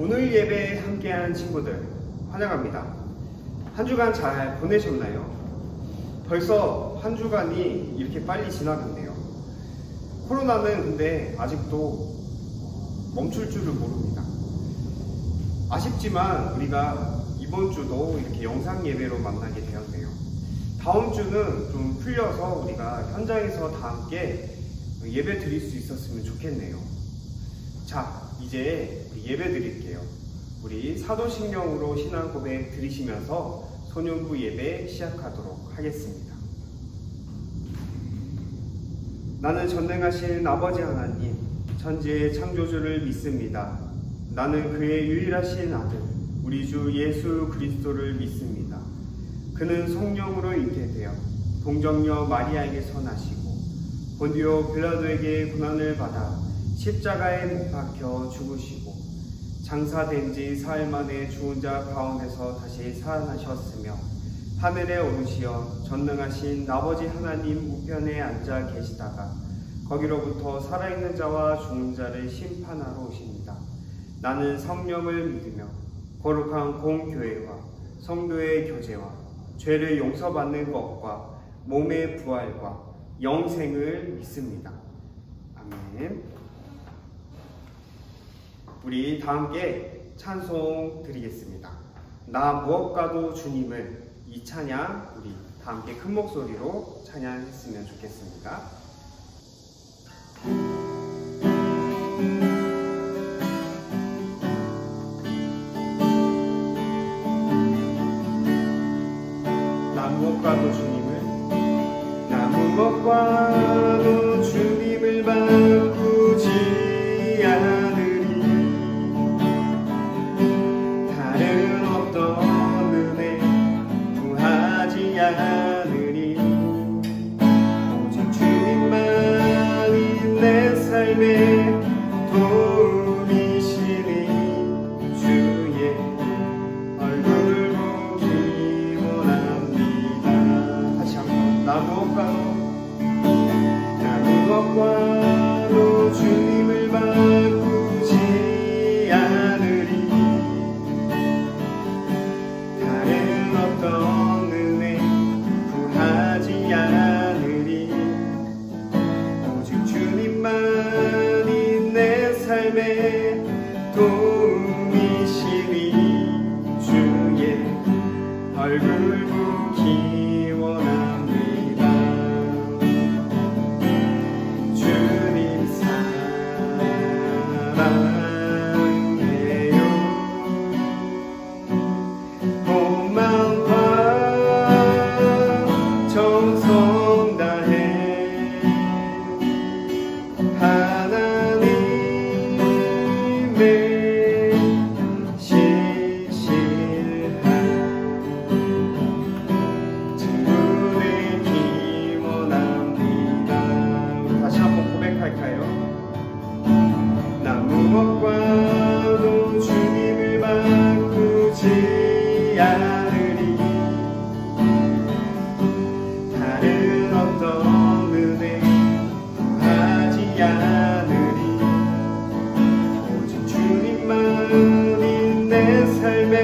오늘 예배에 함께하는 친구들 환영합니다. 한 주간 잘 보내셨나요? 벌써 한 주간이 이렇게 빨리 지나갔네요. 코로나는 근데 아직도 멈출 줄을 모릅니다. 아쉽지만 우리가 이번 주도 이렇게 영상 예배로 만나게 되었네요. 다음 주는 좀 풀려서 우리가 현장에서 다 함께 예배 드릴 수 있었으면 좋겠네요. 자, 이제 예배 드릴게요. 우리 사도신경으로 신앙 고백 드리시면서 소년부 예배 시작하도록 하겠습니다. 나는 전능하신 아버지 하나님, 천지의 창조주를 믿습니다. 나는 그의 유일하신 아들, 우리 주 예수 그리스도를 믿습니다. 그는 성령으로 잉태되어 동정녀 마리아에게서 나시고 본디오 빌라도에게 고난을 받아 십자가에 못 박혀 죽으시고 장사된 지 사흘 만에 죽은 자 가운데서 다시 살아나셨으며 하늘에 오르시어 전능하신 아버지 하나님 우편에 앉아 계시다가 거기로부터 살아있는 자와 죽은 자를 심판하러 오십니다. 나는 성령을 믿으며 거룩한 공교회와 성도의 교제와 죄를 용서받는 것과 몸의 부활과 영생을 믿습니다. 아멘. 우리 다 함께 찬송 드리겠습니다. 나 무엇과도 주님을, 이 찬양 우리 다 함께 큰 목소리로 찬양했으면 좋겠습니다. 나 무엇과도 주님을 바꾸지 않으리. 다른 어떤 은혜 구하지 않으리. 오직 주님만이 내 삶의 도움이시니 주의 얼굴 보기 원합니다. 다시 한번 나 무엇과도 주님을 바꾸지 않으리. 다른 어떤 은혜 구하지 않으리. 오직 주님만이 내 삶의 도움이시니 주의 얼굴 보기 원합니다. 주님 사랑해요. 온 마음과 정성 다해 하나님의 신실한 친구 되기 원합니다. 다시 한번 고백할까요? 나 무엇과도 주님을 바꾸지 않으리. 다른 어떤 은혜 구하지 않으리. 오직 주님만이 내 삶의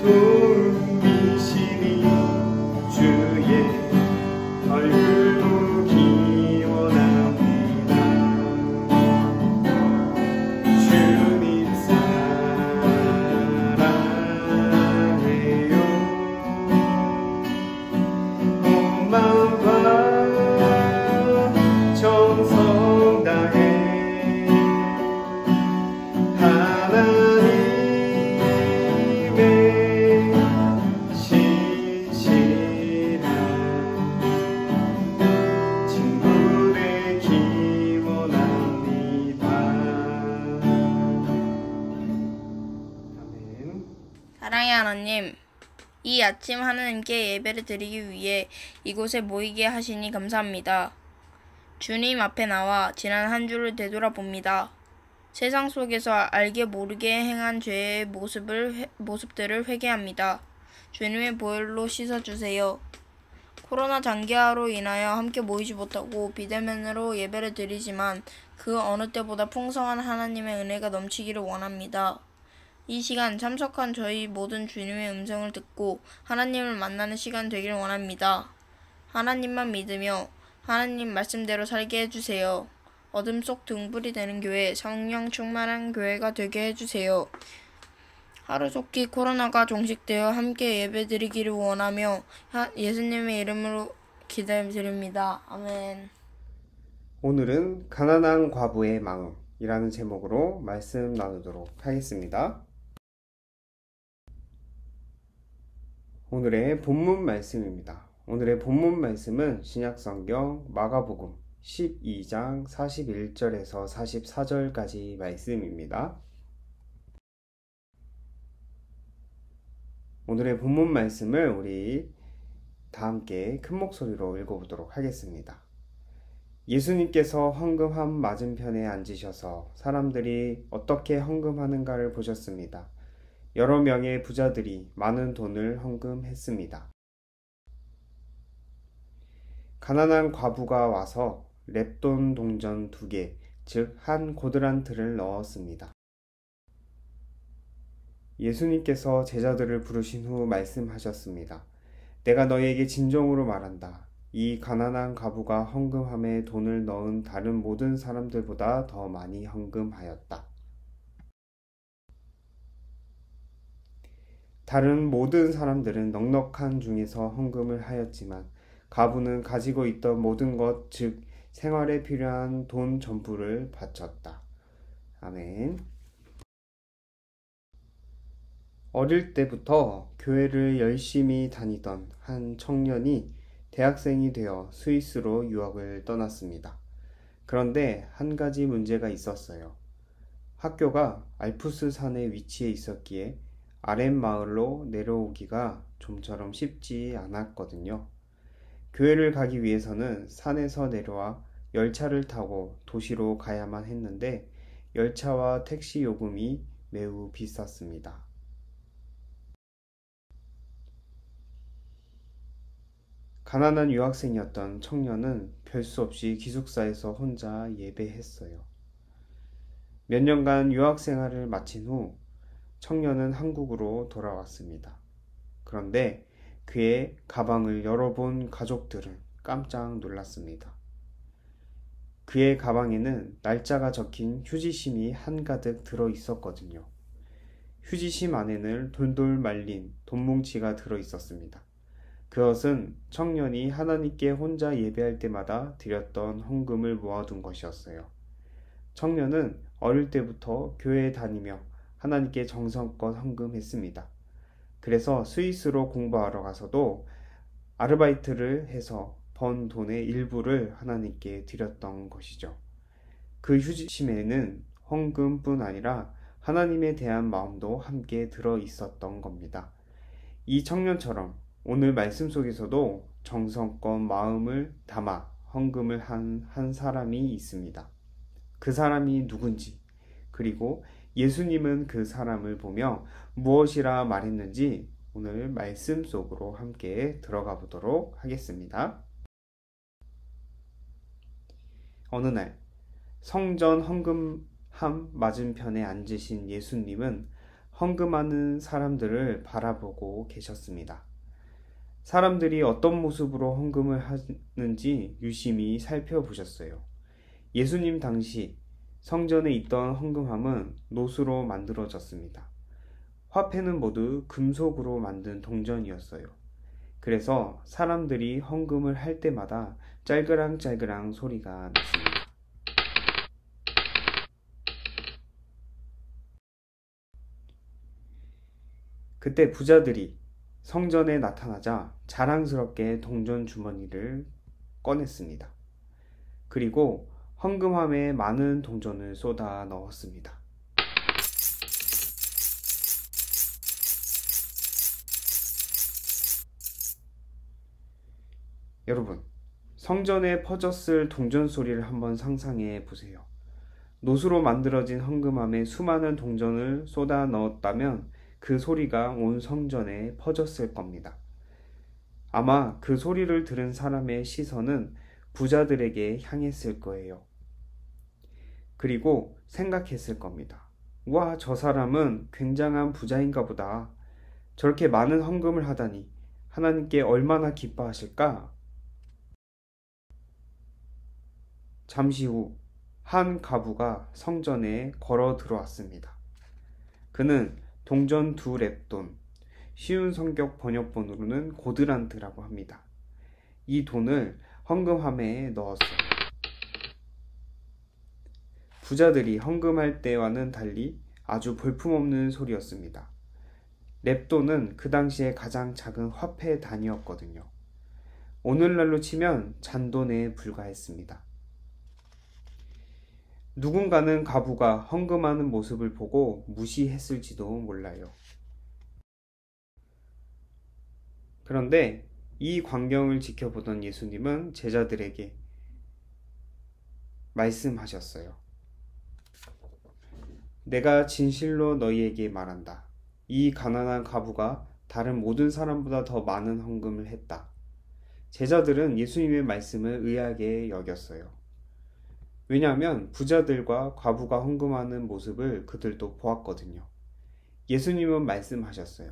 도움이시니 주의 얼굴 보기 원합니다. 주님 사랑해요. 온 마음과 정성 다해 하나님의 신실한 친구 되기 원합니다. 아멘. 사랑의 하나님, 이 아침 하나님께 예배를 드리기 위해 이곳에 모이게 하시니 감사합니다. 주님 앞에 나와 지난 한 주를 되돌아봅니다. 세상 속에서 알게 모르게 행한 죄의 모습들을 회개합니다. 주님의 보혈로 씻어주세요. 코로나 장기화로 인하여 함께 모이지 못하고 비대면으로 예배를 드리지만 그 어느 때보다 풍성한 하나님의 은혜가 넘치기를 원합니다. 이 시간 참석한 저희 모든 주님의 음성을 듣고 하나님을 만나는 시간 되길 원합니다. 하나님만 믿으며 하나님 말씀대로 살게 해주세요. 어둠 속 등불이 되는 교회, 성령 충만한 교회가 되게 해주세요. 하루속히 코로나가 종식되어 함께 예배드리기를 원하며 예수님의 이름으로 기도드립니다. 아멘. 오늘은 가난한 과부의 마음이라는 제목으로 말씀 나누도록 하겠습니다. 오늘의 본문 말씀입니다. 오늘의 본문 말씀은 신약성경 마가복음 12장 41절에서 44절까지 말씀입니다. 오늘의 본문 말씀을 우리 다 함께 큰 목소리로 읽어보도록 하겠습니다. 예수님께서 헌금함 맞은편에 앉으셔서 사람들이 어떻게 헌금하는가를 보셨습니다. 여러 명의 부자들이 많은 돈을 헌금했습니다. 가난한 과부가 와서 렙돈 동전 2개, 즉 한 고드란트를 넣었습니다. 예수님께서 제자들을 부르신 후 말씀하셨습니다. 내가 너희에게 진정으로 말한다. 이 가난한 과부가 헌금함에 돈을 넣은 다른 모든 사람들보다 더 많이 헌금하였다. 다른 모든 사람들은 넉넉한 중에서 헌금을 하였지만 과부는 가지고 있던 모든 것, 즉 생활에 필요한 돈 전부를 바쳤다. 아멘. 어릴 때부터 교회를 열심히 다니던 한 청년이 대학생이 되어 스위스로 유학을 떠났습니다. 그런데 한 가지 문제가 있었어요. 학교가 알프스 산에 위치해 있었기에 아랫마을로 내려오기가 좀처럼 쉽지 않았거든요. 교회를 가기 위해서는 산에서 내려와 열차를 타고 도시로 가야만 했는데 열차와 택시 요금이 매우 비쌌습니다. 가난한 유학생이었던 청년은 별 수 없이 기숙사에서 혼자 예배했어요. 몇 년간 유학 생활을 마친 후 청년은 한국으로 돌아왔습니다. 그런데 그의 가방을 열어본 가족들은 깜짝 놀랐습니다. 그의 가방에는 날짜가 적힌 휴지심이 한가득 들어 있었거든요. 휴지심 안에는 돌돌 말린 돈뭉치가 들어 있었습니다. 그것은 청년이 하나님께 혼자 예배할 때마다 드렸던 헌금을 모아둔 것이었어요. 청년은 어릴 때부터 교회에 다니며 하나님께 정성껏 헌금했습니다. 그래서 스위스로 공부하러 가서도 아르바이트를 해서 번 돈의 일부를 하나님께 드렸던 것이죠. 그 휴지심에는 헌금뿐 아니라 하나님에 대한 마음도 함께 들어 있었던 겁니다. 이 청년처럼 오늘 말씀 속에서도 정성껏 마음을 담아 헌금을 한 사람이 있습니다. 그 사람이 누군지, 그리고 예수님은 그 사람을 보며 무엇이라 말했는지 오늘 말씀 속으로 함께 들어가 보도록 하겠습니다. 어느 날 성전 헌금함 맞은편에 앉으신 예수님은 헌금하는 사람들을 바라보고 계셨습니다. 사람들이 어떤 모습으로 헌금을 하는지 유심히 살펴보셨어요. 예수님 당시 성전에 있던 헌금함은 노수로 만들어졌습니다. 화폐는 모두 금속으로 만든 동전이었어요. 그래서 사람들이 헌금을 할 때마다 짤그랑짤그랑 소리가 났습니다. 그때 부자들이 성전에 나타나자 자랑스럽게 동전 주머니를 꺼냈습니다. 그리고 헌금함에 많은 동전을 쏟아 넣었습니다. 여러분, 성전에 퍼졌을 동전 소리를 한번 상상해 보세요. 노수로 만들어진 헌금함에 수많은 동전을 쏟아 넣었다면 그 소리가 온 성전에 퍼졌을 겁니다. 아마 그 소리를 들은 사람의 시선은 부자들에게 향했을 거예요. 그리고 생각했을 겁니다. 와, 저 사람은 굉장한 부자인가 보다. 저렇게 많은 헌금을 하다니 하나님께 얼마나 기뻐하실까? 잠시 후 한 과부가 성전에 걸어 들어왔습니다. 그는 동전 2렙돈, 쉬운 성격 번역본으로는 고드란트라고 합니다. 이 돈을 헌금함에 넣었어요. 부자들이 헌금할 때와는 달리 아주 볼품없는 소리였습니다. 렙돈은 그 당시에 가장 작은 화폐 단위였거든요. 오늘날로 치면 잔돈에 불과했습니다. 누군가는 과부가 헌금하는 모습을 보고 무시했을지도 몰라요. 그런데 이 광경을 지켜보던 예수님은 제자들에게 말씀하셨어요. 내가 진실로 너희에게 말한다. 이 가난한 과부가 다른 모든 사람보다 더 많은 헌금을 했다. 제자들은 예수님의 말씀을 의아하게 여겼어요. 왜냐하면 부자들과 과부가 헌금하는 모습을 그들도 보았거든요. 예수님은 말씀하셨어요.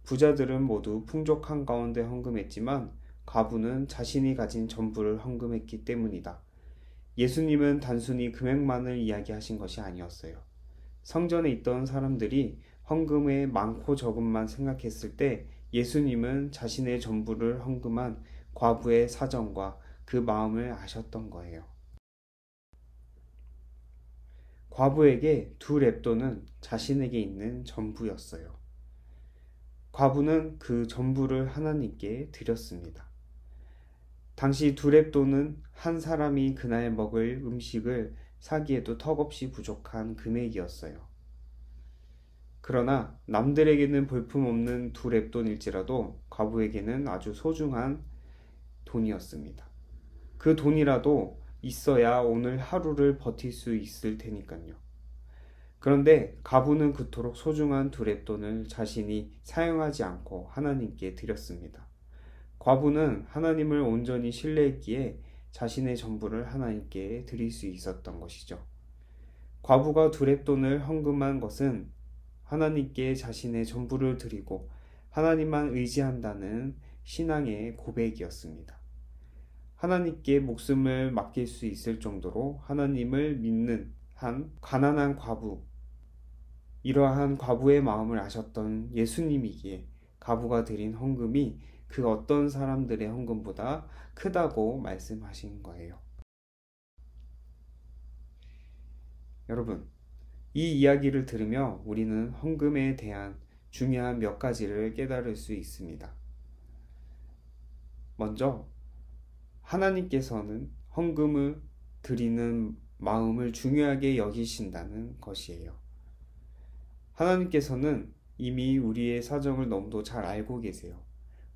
부자들은 모두 풍족한 가운데 헌금했지만 과부는 자신이 가진 전부를 헌금했기 때문이다. 예수님은 단순히 금액만을 이야기하신 것이 아니었어요. 성전에 있던 사람들이 헌금의 많고 적음만 생각했을 때 예수님은 자신의 전부를 헌금한 과부의 사정과 그 마음을 아셨던 거예요. 과부에게 2렙돈은 자신에게 있는 전부였어요. 과부는 그 전부를 하나님께 드렸습니다. 당시 2렙돈은 한 사람이 그날 먹을 음식을 사기에도 턱없이 부족한 금액이었어요. 그러나 남들에게는 볼품없는 2렙돈일지라도 과부에게는 아주 소중한 돈이었습니다. 그 돈이라도 있어야 오늘 하루를 버틸 수 있을 테니까요. 그런데 과부는 그토록 소중한 2렙돈을 자신이 사용하지 않고 하나님께 드렸습니다. 과부는 하나님을 온전히 신뢰했기에 자신의 전부를 하나님께 드릴 수 있었던 것이죠. 과부가 2렙돈을 헌금한 것은 하나님께 자신의 전부를 드리고 하나님만 의지한다는 신앙의 고백이었습니다. 하나님께 목숨을 맡길 수 있을 정도로 하나님을 믿는 한 가난한 과부, 이러한 과부의 마음을 아셨던 예수님이기에 과부가 드린 헌금이 그 어떤 사람들의 헌금보다 크다고 말씀하신 거예요. 여러분, 이 이야기를 들으며 우리는 헌금에 대한 중요한 몇 가지를 깨달을 수 있습니다. 먼저, 하나님께서는 헌금을 드리는 마음을 중요하게 여기신다는 것이에요. 하나님께서는 이미 우리의 사정을 너무도 잘 알고 계세요.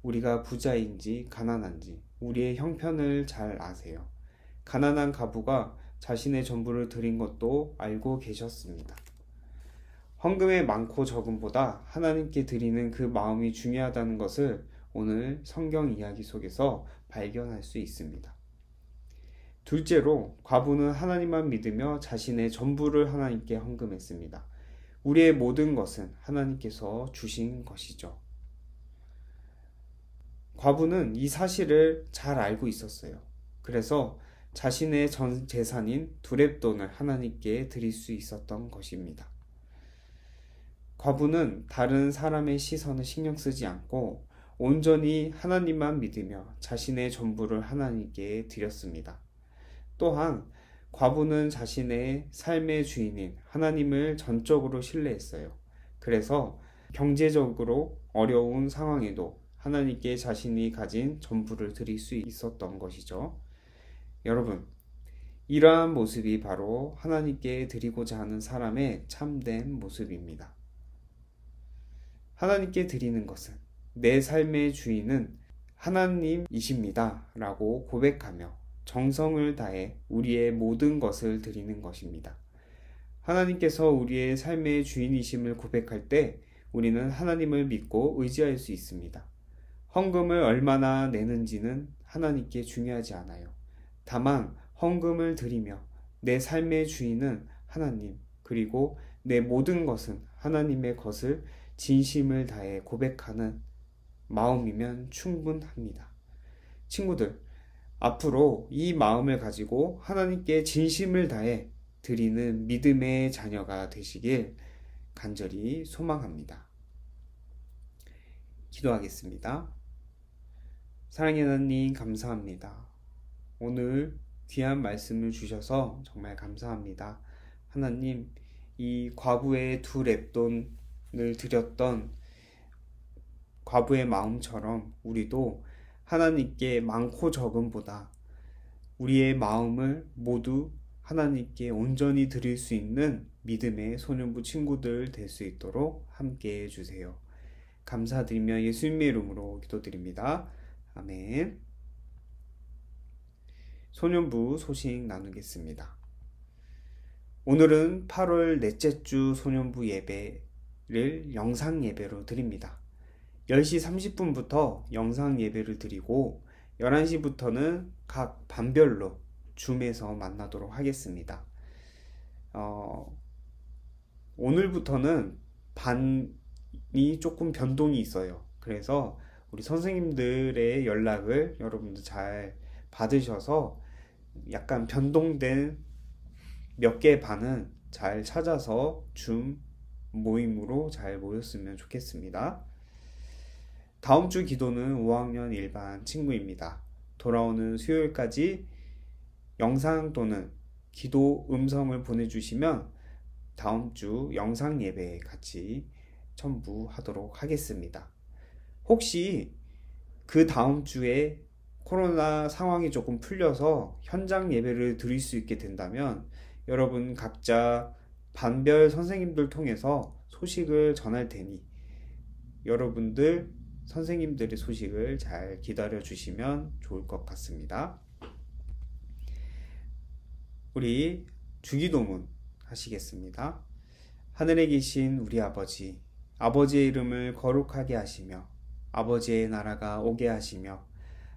우리가 부자인지 가난한지 우리의 형편을 잘 아세요. 가난한 과부가 자신의 전부를 드린 것도 알고 계셨습니다. 헌금의 많고 적음보다 하나님께 드리는 그 마음이 중요하다는 것을 오늘 성경 이야기 속에서 발견할 수 있습니다. 둘째로 과부는 하나님만 믿으며 자신의 전부를 하나님께 헌금했습니다. 우리의 모든 것은 하나님께서 주신 것이죠. 과부는 이 사실을 잘 알고 있었어요. 그래서 자신의 전 재산인 2렙돈을 하나님께 드릴 수 있었던 것입니다. 과부는 다른 사람의 시선을 신경 쓰지 않고 온전히 하나님만 믿으며 자신의 전부를 하나님께 드렸습니다. 또한 과부는 자신의 삶의 주인인 하나님을 전적으로 신뢰했어요. 그래서 경제적으로 어려운 상황에도 하나님께 자신이 가진 전부를 드릴 수 있었던 것이죠. 여러분, 이러한 모습이 바로 하나님께 드리고자 하는 사람의 참된 모습입니다. 하나님께 드리는 것은 내 삶의 주인은 하나님이십니다 라고 고백하며 정성을 다해 우리의 모든 것을 드리는 것입니다. 하나님께서 우리의 삶의 주인이심을 고백할 때 우리는 하나님을 믿고 의지할 수 있습니다. 헌금을 얼마나 내는지는 하나님께 중요하지 않아요. 다만 헌금을 드리며 내 삶의 주인은 하나님, 그리고 내 모든 것은 하나님의 것을 진심을 다해 고백하는 마음이면 충분합니다. 친구들, 앞으로 이 마음을 가지고 하나님께 진심을 다해 드리는 믿음의 자녀가 되시길 간절히 소망합니다. 기도하겠습니다. 사랑의 하나님, 감사합니다. 오늘 귀한 말씀을 주셔서 정말 감사합니다. 하나님, 이 과부의 2렙돈을 드렸던 과부의 마음처럼 우리도 하나님께 많고 적음보다 우리의 마음을 모두 하나님께 온전히 드릴 수 있는 믿음의 소년부 친구들 될 수 있도록 함께 해주세요. 감사드리며 예수님의 이름으로 기도드립니다. 아멘. 소년부 소식 나누겠습니다. 오늘은 8월 넷째 주 소년부 예배를 영상 예배로 드립니다. 10시 30분부터 영상 예배를 드리고 11시부터는 각 반별로 줌에서 만나도록 하겠습니다. 오늘부터는 반이 조금 변동이 있어요. 그래서 우리 선생님들의 연락을 여러분들 잘 받으셔서 약간 변동된 몇 개의 반은 잘 찾아서 줌 모임으로 잘 모였으면 좋겠습니다. 다음 주 기도는 5학년 일반 친구입니다. 돌아오는 수요일까지 영상 또는 기도 음성을 보내주시면 다음 주 영상 예배에 같이 첨부하도록 하겠습니다. 혹시 그 다음 주에 코로나 상황이 조금 풀려서 현장 예배를 드릴 수 있게 된다면 여러분 각자 반별 선생님들 통해서 소식을 전할 테니 여러분들 선생님들의 소식을 잘 기다려 주시면 좋을 것 같습니다. 우리 주기도문 하시겠습니다. 하늘에 계신 우리 아버지, 아버지의 이름을 거룩하게 하시며 아버지의 나라가 오게 하시며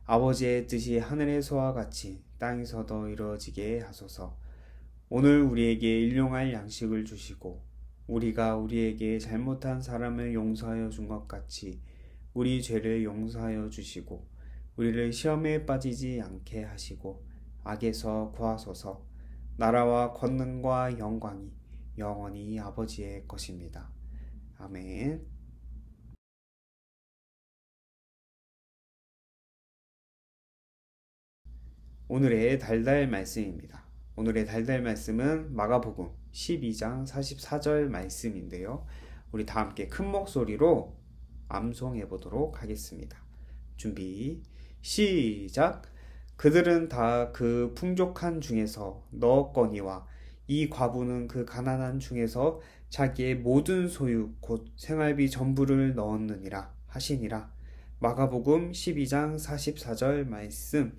아버지의 뜻이 하늘에서와 같이 땅에서도 이루어지게 하소서. 오늘 우리에게 일용할 양식을 주시고 우리가 우리에게 잘못한 사람을 용서하여 준 것 같이 우리 죄를 용서하여 주시고 우리를 시험에 빠지지 않게 하시고 악에서 구하소서. 나라와 권능과 영광이 영원히 아버지의 것입니다. 아멘. 오늘의 달달 말씀입니다. 오늘의 달달 말씀은 마가복음 12장 44절 말씀인데요. 우리 다 함께 큰 목소리로 암송해 보도록 하겠습니다. 준비, 시작! 그들은 다 그 풍족한 중에서 넣었거니와 이 과부는 그 가난한 중에서 자기의 모든 소유 곧 생활비 전부를 넣었느니라 하시니라. 마가복음 12장 44절 말씀.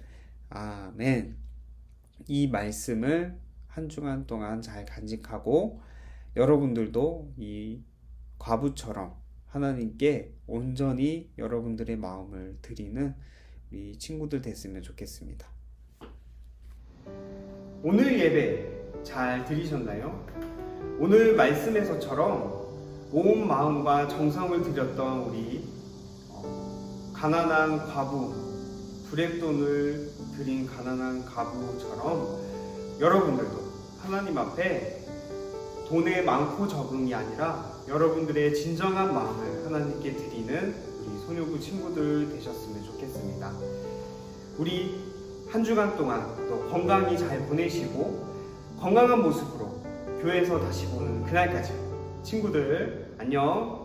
아멘. 이 말씀을 한 주간 동안 잘 간직하고 여러분들도 이 과부처럼 하나님께 온전히 여러분들의 마음을 드리는 우리 친구들 됐으면 좋겠습니다. 오늘 예배 잘 들으셨나요? 오늘 말씀에서처럼 온 마음과 정성을 들였던 우리 가난한 과부, 불앱돈을 드린 가난한 과부처럼 여러분들도 하나님 앞에 돈의 많고 적음이 아니라 여러분들의 진정한 마음을 하나님께 드리는 우리 소녀부 친구들 되셨으면 좋겠습니다. 우리 한 주간 동안 또 건강히 잘 보내시고 건강한 모습으로 교회에서 다시 보는 그날까지 친구들 안녕.